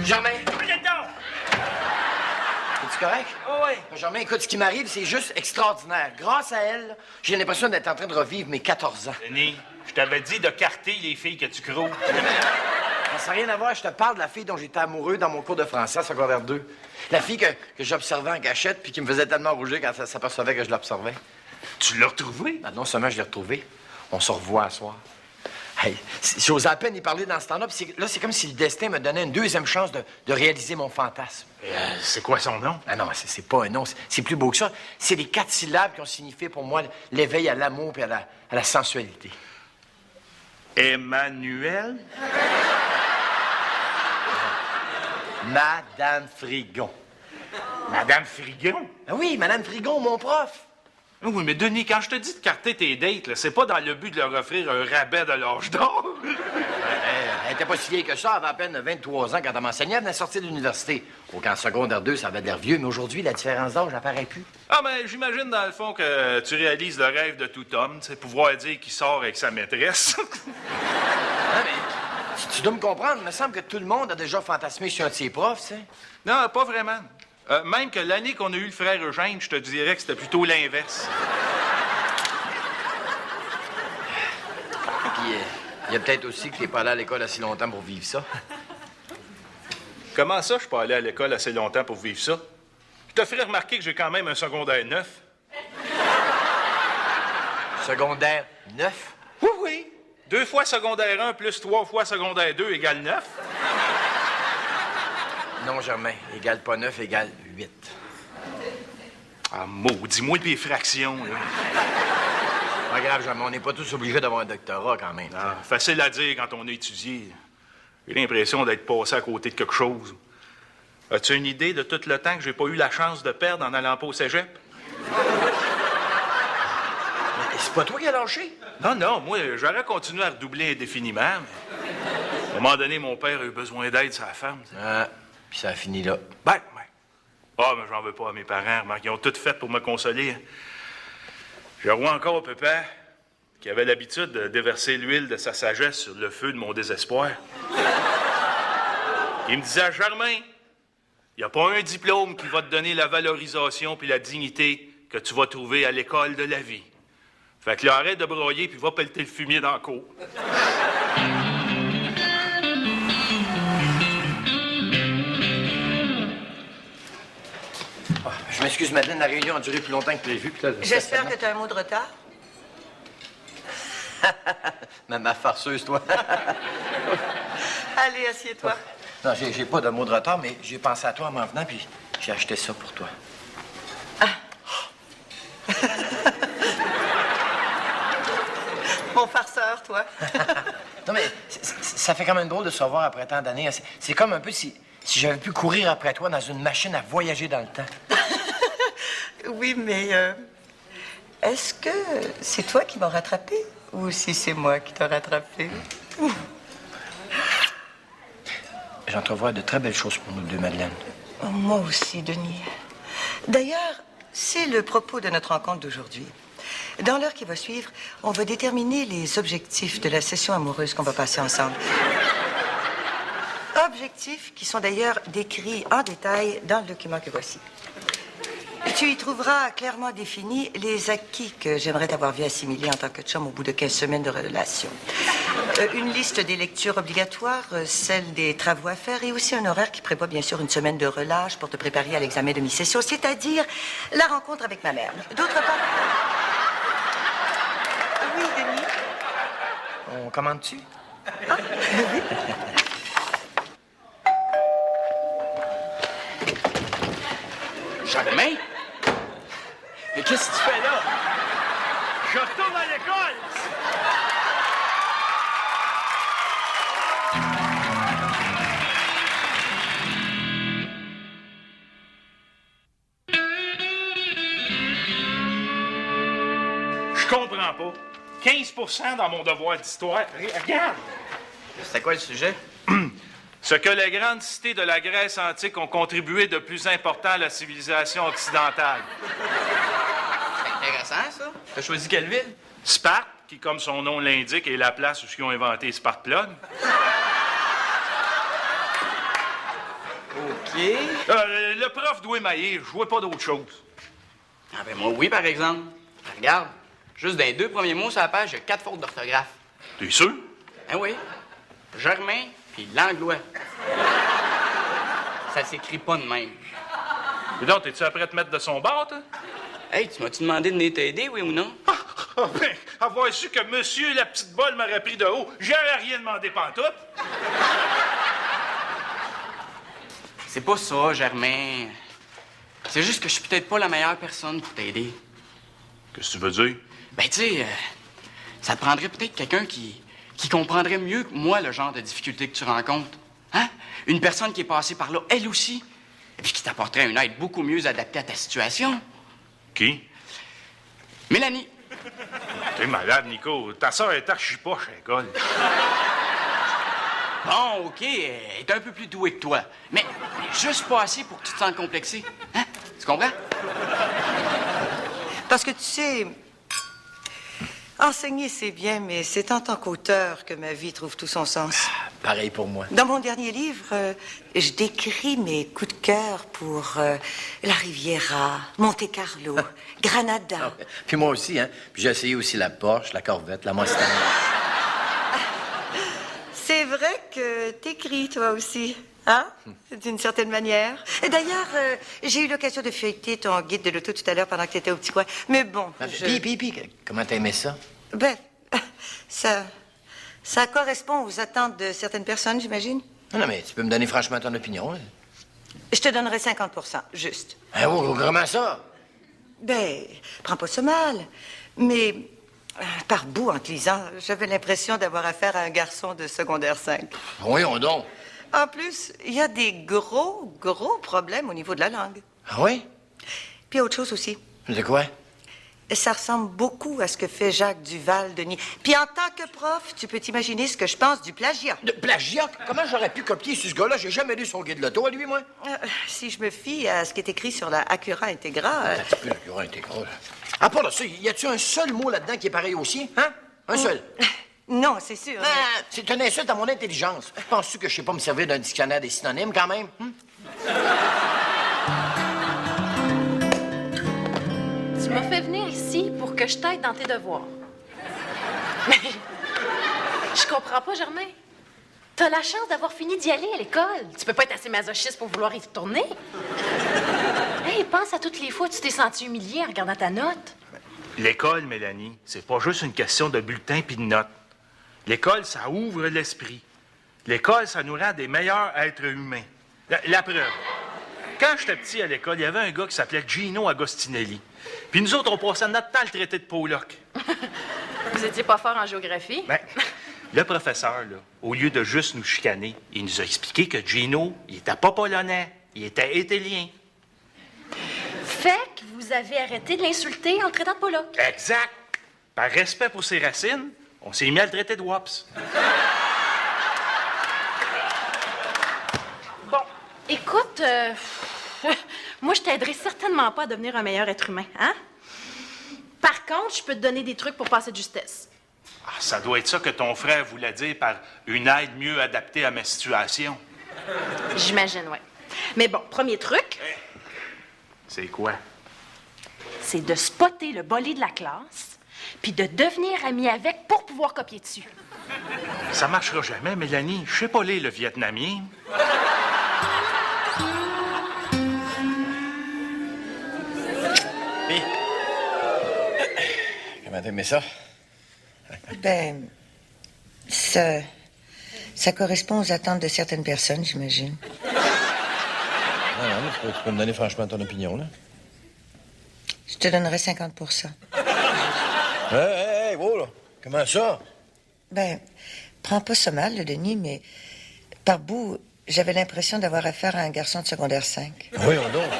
Germain! Viens donc! Es-tu correct? Oh, oui. Germain, écoute, ce qui m'arrive, c'est juste extraordinaire. Grâce à elle, j'ai l'impression d'être en train de revivre mes 14 ans. Denis, je t'avais dit de carter les filles que tu crois. Ça n'a rien à voir, je te parle de la fille dont j'étais amoureux dans mon cours de français à secondaire 2. La fille que j'observais en cachette puis qui me faisait tellement rougir quand elle s'apercevait que je l'observais. Tu l'as retrouvé? Ben, non seulement je l'ai retrouvé, on se revoit à soir. Hey, j'ose à peine y parler dans ce temps-là, puis là, c'est comme si le destin me donnait une deuxième chance de réaliser mon fantasme. C'est quoi son nom? Ah non, c'est pas un nom, c'est plus beau que ça. C'est les 4 syllabes qui ont signifié pour moi l'éveil à l'amour et à la sensualité. Emmanuel? Madame Frigon. Madame Frigon? Ah oui, Madame Frigon, mon prof. Oui, mais Denis, quand je te dis de carter tes dates, là, c'est pas dans le but de leur offrir un rabais de l'âge d'or. Elle était pas si vieille que ça, elle avait à peine 23 ans quand elle m'enseignait, elle venait de sortir de l'université. Au camp secondaire 2, ça avait l'air vieux, mais aujourd'hui, la différence d'âge n'apparaît plus. Ah, ben, j'imagine, dans le fond, que tu réalises le rêve de tout homme, c'est pouvoir dire qu'il sort avec sa maîtresse. Ah, mais tu dois me comprendre, il me semble que tout le monde a déjà fantasmé sur un de ses profs, tu sais. Non, pas vraiment. Même que l'année qu'on a eu le frère Eugène, je te dirais que c'était plutôt l'inverse. Puis, il y a peut-être aussi que t'es pas allé à l'école assez longtemps pour vivre ça. Comment ça, je suis pas allé à l'école assez longtemps pour vivre ça? Je te ferais remarquer que j'ai quand même un secondaire 9. Secondaire 9? Oui, oui. 2 fois secondaire 1 plus 3 fois secondaire 2 égale 9. Non, Germain. Égale pas 9, égale 8. Ah, maudis-moi des fractions, là. Pas grave, Germain. On n'est pas tous obligés d'avoir un doctorat, quand même. Ah, facile à dire quand on a étudié. J'ai l'impression d'être passé à côté de quelque chose. As-tu une idée de tout le temps que j'ai pas eu la chance de perdre en allant pas au cégep? Mais c'est pas toi qui as lâché? Non, non, moi, j'aurais continué à redoubler indéfiniment, mais... À un moment donné, mon père a eu besoin d'aide sur la ferme. Ah, puis ça a fini là. Ben. Ah, mais j'en veux pas à mes parents, remarque. Ils ont tout fait pour me consoler. Je vois encore papa, qui avait l'habitude de déverser l'huile de sa sagesse sur le feu de mon désespoir. Il me disait, Germain, il n'y a pas un diplôme qui va te donner la valorisation puis la dignité que tu vas trouver à l'école de la vie. Fait que là, arrête de broyer puis va pelleter le fumier dans la cour. Je m'excuse, Madeleine, la réunion a duré plus longtemps que prévu. J'espère que tu as un mot de retard. Ma farceuse, toi. Allez, assieds-toi. Non, j'ai pas de mot de retard, mais j'ai pensé à toi en m'en venant, puis j'ai acheté ça pour toi. Mon farceur, toi. Non, mais ça fait quand même drôle de se revoir après tant d'années. C'est comme un peu si j'avais pu courir après toi dans une machine à voyager dans le temps. Oui, mais est-ce que c'est toi qui m'as rattrapé ou si c'est moi qui t'ai rattrapé? J'entrevois de très belles choses pour nous deux, Madeleine. Oh, moi aussi, Denis. D'ailleurs, c'est le propos de notre rencontre d'aujourd'hui. Dans l'heure qui va suivre, on va déterminer les objectifs de la session amoureuse qu'on va passer ensemble. Objectifs qui sont d'ailleurs décrits en détail dans le document que voici. Tu y trouveras clairement définis les acquis que j'aimerais t'avoir vu assimiler en tant que chum au bout de 15 semaines de relation. Une liste des lectures obligatoires, celle des travaux à faire et aussi un horaire qui prévoit bien sûr une semaine de relâche pour te préparer à l'examen de mi-session, c'est-à-dire la rencontre avec ma mère. D'autre part... Oui, Denis? On commande-tu? Ah, oui. Germain? Mais qu'est-ce que tu fais là? Je retourne à l'école! Je comprends pas. 15% dans mon devoir d'histoire. Regarde! C'était quoi le sujet? Ce que les grandes cités de la Grèce antique ont contribué de plus important à la civilisation occidentale. C'est intéressant, ça. T'as choisi quelle ville? Sparte, qui, comme son nom l'indique, est la place où ils ont inventé Spartplug. Le prof doit mailler, je vois pas d'autre chose. Ah ben moi, oui, par exemple. Regarde, juste dans les 2 premiers mots sur la page, il y a 4 fautes d'orthographe. T'es sûr? Ben oui. Germain, puis l'anglois. Ça s'écrit pas de même. Et donc, t'es-tu après te mettre de son bord, toi? Hey, tu m'as-tu demandé de venir t'aider, oui ou non? Ah, ben, avoir su que monsieur la petite bolle m'aurait pris de haut, j'aurais rien demandé pantoute. C'est pas ça, Germain. C'est juste que je suis peut-être pas la meilleure personne pour t'aider. Qu'est-ce que tu veux dire? Ben, tu sais, ça te prendrait peut-être quelqu'un qui comprendrait mieux que moi le genre de difficultés que tu rencontres. Hein? Une personne qui est passée par là, elle aussi, et puis qui t'apporterait une aide beaucoup mieux adaptée à ta situation. Qui? Mélanie. T'es malade, Nico. Ta soeur est archi-poche à l'école. Bon, OK, elle est un peu plus douée que toi, mais juste pas assez pour que tu te sentes complexé. Hein? Tu comprends? Parce que tu sais, enseigner, c'est bien, mais c'est en tant qu'auteur que ma vie trouve tout son sens. Pareil pour moi. Dans mon dernier livre, je décris mes coups de cœur pour la Riviera, Monte-Carlo, Granada. Puis moi aussi, hein. Puis j'ai essayé aussi la Porsche, la Corvette, la Mustang. C'est vrai que t'écris, toi aussi, hein? D'une certaine manière. Et d'ailleurs, j'ai eu l'occasion de feuilleter ton guide de l'auto tout à l'heure pendant que t'étais au petit coin. Mais bon, Puis, comment t'as aimé ça? Ben, ça correspond aux attentes de certaines personnes, j'imagine. Non, mais tu peux me donner franchement ton opinion, hein? Je te donnerai 50 juste. Hein, oh, comment ça? Ben, prends pas ça mal. Mais, par bout, en te lisant, j'avais l'impression d'avoir affaire à un garçon de secondaire 5. Voyons donc. En plus, il y a des gros problèmes au niveau de la langue. Ah oui? Puis autre chose aussi. De quoi? Ça ressemble beaucoup à ce que fait Jacques Duval-Denis. Puis en tant que prof, tu peux t'imaginer ce que je pense du plagiat. De plagiat? Comment j'aurais pu copier ce gars-là? J'ai jamais lu son guide de l'auto à lui, moi. Si je me fie à ce qui est écrit sur la Acura Integra... Un petit peu la Acura Integra. À part de ça, y a-tu un seul mot là-dedans qui est pareil aussi? Hein? Un seul? Non, c'est sûr. Ah, c'est une insulte à mon intelligence. Penses-tu que je sais pas me servir d'un dictionnaire des synonymes, quand même? Tu m'as fait venir ici pour que je t'aide dans tes devoirs. Mais je comprends pas, Germain. T'as la chance d'avoir fini d'y aller à l'école. Tu peux pas être assez masochiste pour vouloir y retourner. Hey, pense à toutes les fois où tu t'es senti humilié en regardant ta note. L'école, Mélanie, c'est pas juste une question de bulletin puis de notes. L'école, ça ouvre l'esprit. L'école, ça nous rend des meilleurs êtres humains. La preuve. Quand j'étais petit à l'école, il y avait un gars qui s'appelait Gino Agostinelli. Puis nous autres, on passait notre temps à le traiter de Pollock. Vous étiez pas fort en géographie? Ben, le professeur, là, au lieu de juste nous chicaner, il nous a expliqué que Gino, il était pas polonais, il était italien. Fait que vous avez arrêté de l'insulter en le traitant de Pollock. Exact. Par respect pour ses racines, on s'est mis à le traiter de Wops. Bon, écoute, moi, je t'aiderai certainement pas à devenir un meilleur être humain, hein? Par contre, je peux te donner des trucs pour passer de justesse. Ah, ça doit être ça que ton frère voulait dire par une aide mieux adaptée à ma situation. J'imagine, ouais. Mais bon, premier truc, C'est quoi? c'est de spotter le bolé de la classe, puis de devenir ami avec pour pouvoir copier dessus. Ça marchera jamais, Mélanie. Je sais pas lire le vietnamien. Puis, comment t'as aimé ça? Ben, ça correspond aux attentes de certaines personnes, j'imagine. Non, tu peux me donner franchement ton opinion, là? Je te donnerai 50 Hey, wow, là. Comment ça? Ben, prends pas ça mal, le Denis, mais par bout, j'avais l'impression d'avoir affaire à un garçon de secondaire 5. Voyons donc.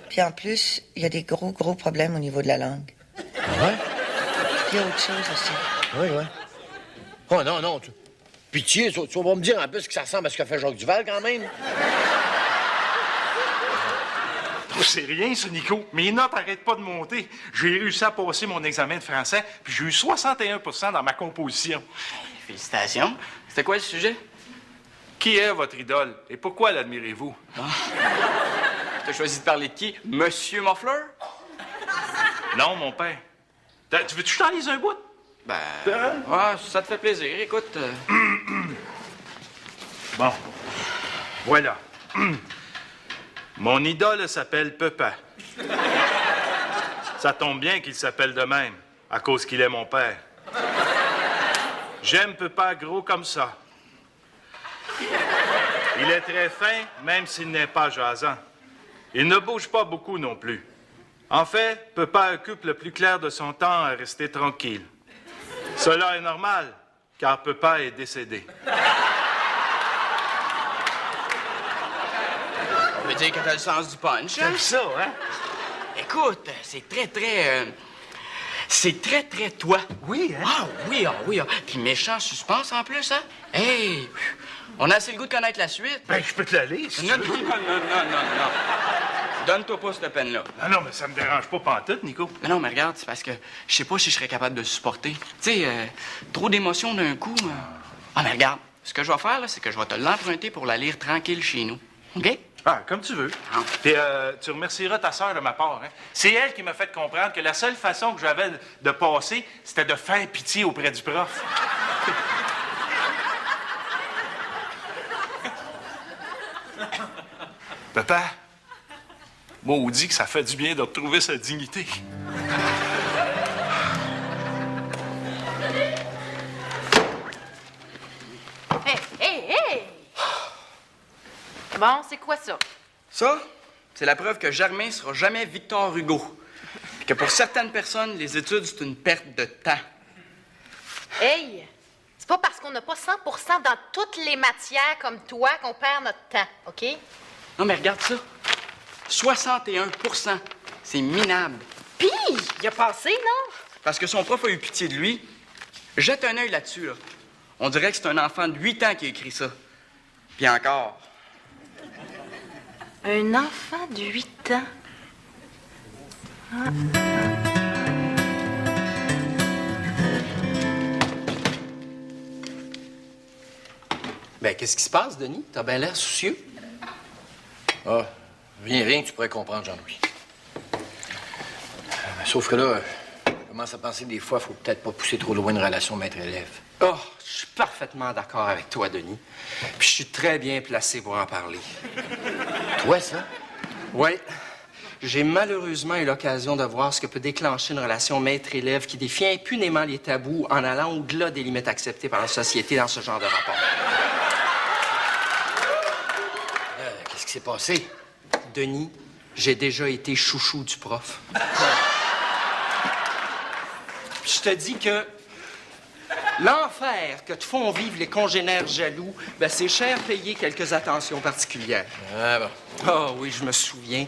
Puis en plus, il y a des gros problèmes au niveau de la langue. Ouais? Puis il y a autre chose aussi. Oui. Oh, non. Pitié, tu vas me dire en plus que ça ressemble à ce qu'a fait Jacques Duval, quand même. Oh, c'est rien, ça, Nico. Mes notes n'arrêtent pas de monter. J'ai réussi à passer mon examen de français, puis j'ai eu 61 dans ma composition. Félicitations. C'était quoi le sujet? Qui est votre idole et pourquoi l'admirez-vous? T'as choisi de parler de qui? Monsieur Moffler? Non, mon père. Tu veux-tu que je t'en lise un bout? Ben, ouais, ça te fait plaisir. Écoute, Bon, voilà. Mon idole s'appelle Pepin. Ça tombe bien qu'il s'appelle de même, à cause qu'il est mon père. J'aime Pepin gros comme ça. Il est très fin, même s'il n'est pas jasant. Il ne bouge pas beaucoup non plus. En fait, Pepin occupe le plus clair de son temps à rester tranquille. Cela est normal, car Pepin est décédé. ça veut dire que t'as le sens du punch, hein? C'est ça, hein? Écoute, c'est très, très toi. Oui, hein? Ah oui. Puis méchant suspense en plus, hein? Hey! On a assez le goût de connaître la suite. Ben, je peux te la lire, si tu Non. veux. Donne-toi pas cette peine-là. Ah non, mais ça me dérange pas pantoute, Nico. Non, mais regarde, c'est parce que je sais pas si je serais capable de le supporter. Tu sais, trop d'émotions d'un coup. Ah, mais regarde, ce que je vais faire, là, c'est que je vais te l'emprunter pour la lire tranquille chez nous. OK? Ah, comme tu veux. Ah. Puis tu remercieras ta sœur de ma part, hein? C'est elle qui m'a fait comprendre que la seule façon que j'avais de passer, c'était de faire pitié auprès du prof. Papa, maudit que ça fait du bien de retrouver sa dignité. Hey! Bon, c'est quoi ça? Ça, c'est la preuve que Germain sera jamais Victor Hugo. Puis que pour certaines personnes, les études, c'est une perte de temps. Hey! C'est pas parce qu'on n'a pas 100% dans toutes les matières comme toi qu'on perd notre temps, OK? Non, mais regarde ça. 61%. C'est minable. Pis, il a passé, non? Parce que son prof a eu pitié de lui. Jette un œil là-dessus, là. On dirait que c'est un enfant de 8 ans qui a écrit ça. Puis encore. Un enfant de 8 ans. Ben, qu'est-ce qui se passe, Denis? T'as bien l'air soucieux. Ah, rien que tu pourrais comprendre, Jean-Louis. Sauf que là, je commence à penser que des fois, il faut peut-être pas pousser trop loin une relation maître-élève. Oh, je suis parfaitement d'accord avec toi, Denis. Puis je suis très bien placé pour en parler. Toi, ça? Oui. J'ai malheureusement eu l'occasion de voir ce que peut déclencher une relation maître-élève qui défie impunément les tabous en allant au-delà des limites acceptées par la société dans ce genre de rapport. Qu'est-ce qui s'est passé? Denis, j'ai déjà été chouchou du prof. Puis je te dis que l'enfer que te font vivre les congénères jaloux, ben c'est cher payé quelques attentions particulières. Ah bon. Ah oui, je me souviens.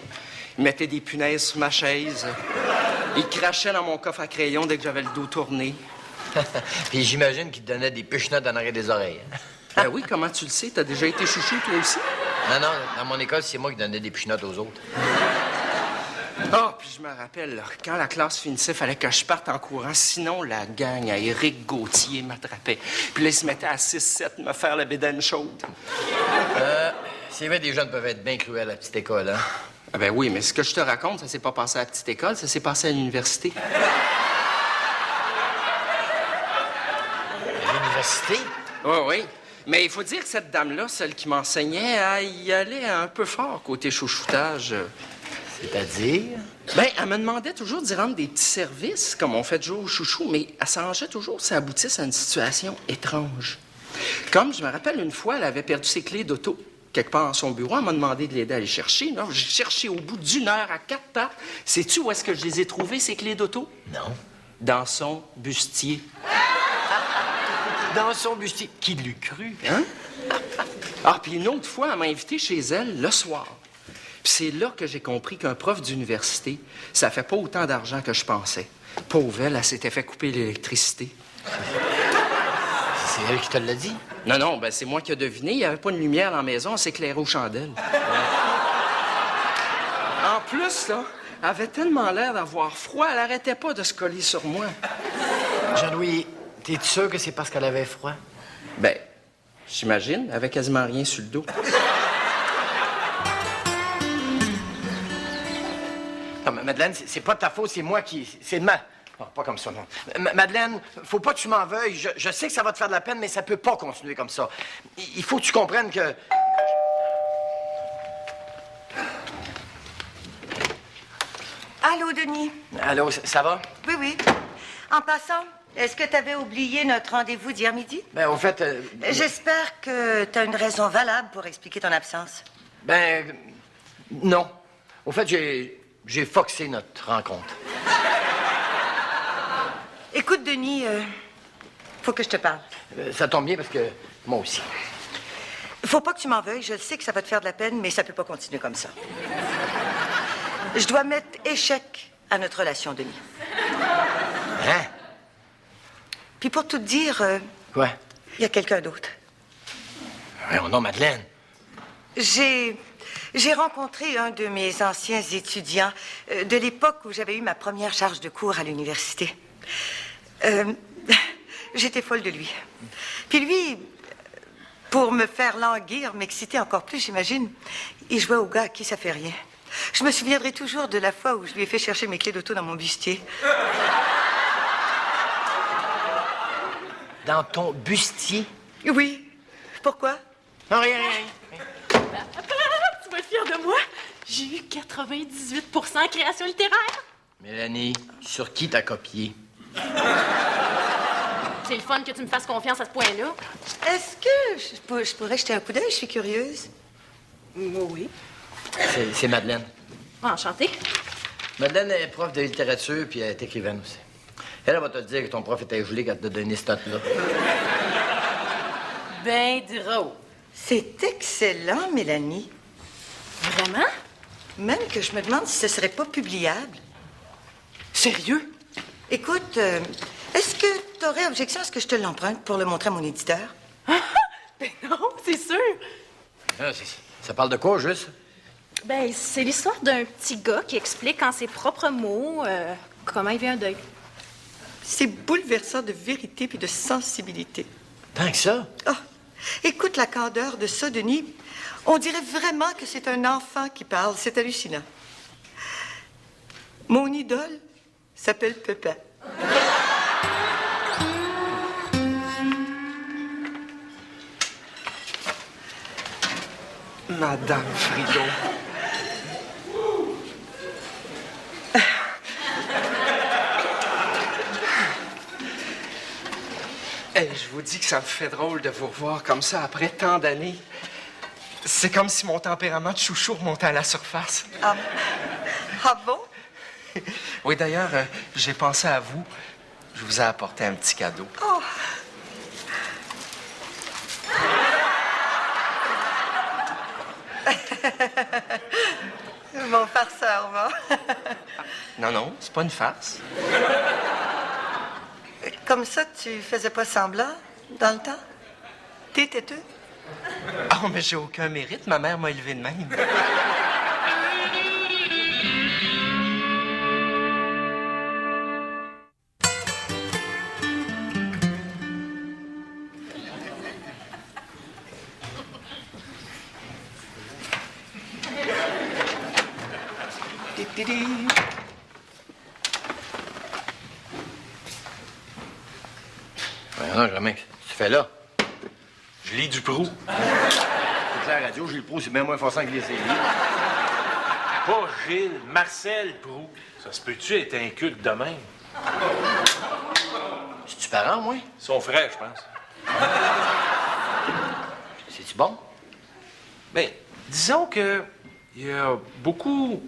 Il mettait des punaises sur ma chaise. Il crachait dans mon coffre à crayon dès que j'avais le dos tourné. Puis j'imagine qu'il te donnait des pichenottes en arrière des oreilles. Hein? Ben oui, comment tu le sais? T'as déjà été chouchou, toi aussi? Non, dans mon école, c'est moi qui donnais des pichenottes aux autres. Ah, puis je me rappelle, là, quand la classe finissait, il fallait que je parte en courant. Sinon, la gang à Éric Gauthier m'attrapait. Puis là, ils se mettaient à 6-7 me faire la bédaine chaude. C'est vrai, des jeunes peuvent être bien cruels à la petite école, hein? Ah ben oui, mais ce que je te raconte, ça s'est pas passé à la petite école, ça s'est passé à l'université. À l'université? Oui. Mais il faut dire que cette dame-là, celle qui m'enseignait, elle y allait un peu fort côté chouchoutage. C'est-à-dire? Ben, elle me demandait toujours d'y rendre des petits services, comme on fait toujours au chouchou, mais elle s'arrangeait toujours si ça aboutisse à une situation étrange. Comme, je me rappelle, une fois, elle avait perdu ses clés d'auto quelque part dans son bureau. Elle m'a demandé de l'aider à les chercher. Là, j'ai cherché au bout d'une heure à 4 pattes. Sais-tu où est-ce que je les ai trouvées, ces clés d'auto? Non. Dans son bustier. Dans son bustier. Qui l'eût cru? Hein? Ah, puis une autre fois, elle m'a invité chez elle le soir. Puis c'est là que j'ai compris qu'un prof d'université, ça fait pas autant d'argent que je pensais. Pauvre elle s'était fait couper l'électricité. C'est elle qui te l'a dit? Non, ben c'est moi qui ai deviné. Il n'y avait pas de lumière dans la maison, on s'éclairait aux chandelles. En plus, là, elle avait tellement l'air d'avoir froid, elle arrêtait pas de se coller sur moi. Jean-Louis, t'es sûr que c'est parce qu'elle avait froid? Ben, J'imagine, avec quasiment rien sur le dos. Non, mais Madeleine, c'est pas de ta faute, c'est moi qui... C'est de ma... Non, pas comme ça, non. Madeleine, faut pas que tu m'en veuilles. Je sais que ça va te faire de la peine, mais ça peut pas continuer comme ça. Il faut que tu comprennes que... Allô, Denis? Allô, ça va? Oui, oui. En passant, est-ce que tu avais oublié notre rendez-vous d'hier midi? Ben, au fait... J'espère que tu as une raison valable pour expliquer ton absence. Ben... Non. Au fait, j'ai foxé notre rencontre. Écoute, Denis, faut que je te parle. Ça tombe bien parce que moi aussi. Faut pas que tu m'en veuilles. Je sais que ça va te faire de la peine, mais ça peut pas continuer comme ça. Je dois mettre échec à notre relation, Denis. Hein? Puis pour tout te dire, Quoi? il y a quelqu'un d'autre. Oh non, Madeleine. J'ai rencontré un de mes anciens étudiants de l'époque où j'avais eu ma première charge de cours à l'université. J'étais folle de lui. Puis lui, pour me faire languir, m'exciter encore plus, j'imagine, il jouait au gars à qui ça fait rien. Je me souviendrai toujours de la fois où je lui ai fait chercher mes clés d'auto dans mon bustier. Dans ton bustier? Oui. Pourquoi? Non, rien. Tu vas être fière de moi? J'ai eu 98 en création littéraire. Mélanie, sur qui t'as copié? C'est le fun que tu me fasses confiance à ce point-là. Est-ce que je pourrais jeter un coup d'œil? Je suis curieuse. Oui. C'est Madeleine. Enchantée. Madeleine est prof de littérature, puis elle est écrivaine aussi. Elle va te dire que ton prof était gelé quand elle t'a donné cette note-là. Ben drôle. C'est excellent, Mélanie. Vraiment? Même que je me demande si ce serait pas publiable. Sérieux? Écoute, est-ce que tu aurais objection à ce que je te l'emprunte pour le montrer à mon éditeur? Ben non, c'est sûr. Ah, ça parle de quoi, juste? Ben, c'est l'histoire d'un petit gars qui explique en ses propres mots comment il vit un deuil. C'est bouleversant de vérité puis de sensibilité. Tant que ça? Ah, écoute la candeur de ça, Denis. On dirait vraiment que c'est un enfant qui parle. C'est hallucinant. Mon idole s'appelle Pépin. Madame Frigo. Je vous dis que ça me fait drôle de vous revoir comme ça après tant d'années. C'est comme si mon tempérament de chouchou remontait à la surface. Ah, ah bon? Oui, d'ailleurs, j'ai pensé à vous. Je vous ai apporté un petit cadeau. Oh. Mon farceur, va. Non, c'est pas une farce. Comme ça, tu faisais pas semblant dans le temps? T'es têteux? Oh, mais j'ai aucun mérite. Ma mère m'a élevé de même. Non, jamais. Qu'est-ce que tu fais là? Je lis du Proust. C'est la radio, Gilles Proust, c'est bien moins forçant que les séries. Pas Gilles, Marcel Proust. Ça se peut-tu être inculte de même? C'est-tu parent, moi? Son frère, je pense. C'est-tu bon? Ben, disons que il y a beaucoup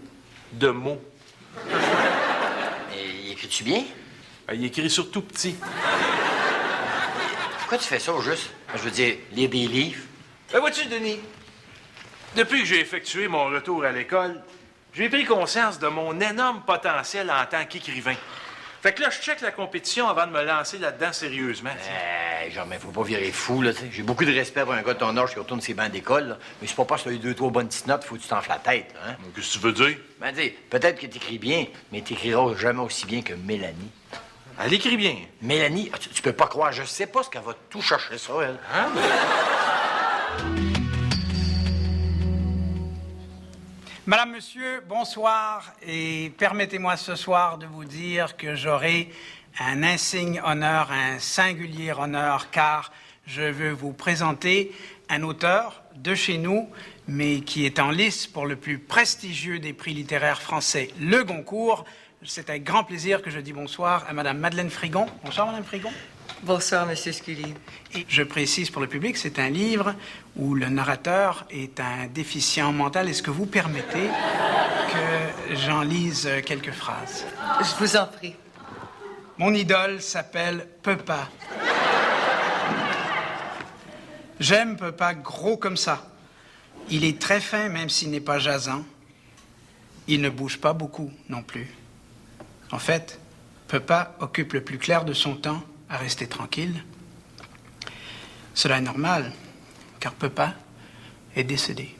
de mots. Et il écrit-tu bien? Ben, il écrit surtout petit. Pourquoi tu fais ça, au juste? Je veux dire, lire des livres. Ben, vois-tu, Denis, depuis que j'ai effectué mon retour à l'école, j'ai pris conscience de mon énorme potentiel en tant qu'écrivain. Fait que là, je check la compétition avant de me lancer là-dedans sérieusement. Genre, mais faut pas virer fou, là, tu sais. J'ai beaucoup de respect pour un gars de ton âge qui retourne ses bancs d'école, là. Mais c'est pas parce que t'as eu 2-3 bonnes petites notes, faut que tu t'enfles la tête, là, hein. Qu'est-ce que tu veux dire? Ben, dis, peut-être que t'écris bien, mais t'écriras jamais aussi bien que Mélanie. Elle écrit bien. Mélanie, tu peux pas croire, je sais pas ce qu'elle va tout chercher ça, elle. Hein? Madame, Monsieur, bonsoir, et permettez-moi ce soir de vous dire que j'aurai un insigne honneur, un singulier honneur, car je veux vous présenter un auteur de chez nous, mais qui est en lice pour le plus prestigieux des prix littéraires français, le Goncourt. C'est avec grand plaisir que je dis bonsoir à Madame Madeleine Frigon. Bonsoir, Madame Frigon. Bonsoir, Monsieur Scully. Et je précise pour le public, c'est un livre où le narrateur est un déficient mental. Est-ce que vous permettez que j'en lise quelques phrases? Je vous en prie. Mon idole s'appelle Pepa. J'aime Pepa gros comme ça. Il est très fin, même s'il n'est pas jasant. Il ne bouge pas beaucoup non plus. En fait, Pepa occupe le plus clair de son temps à rester tranquille. Cela est normal, car Pepa est décédé.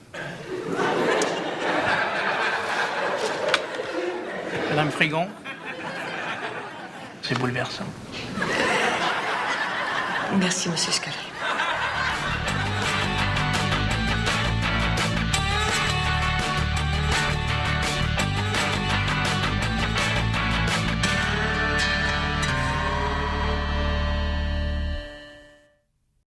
Madame Frigon, c'est bouleversant. Merci, Monsieur Scully.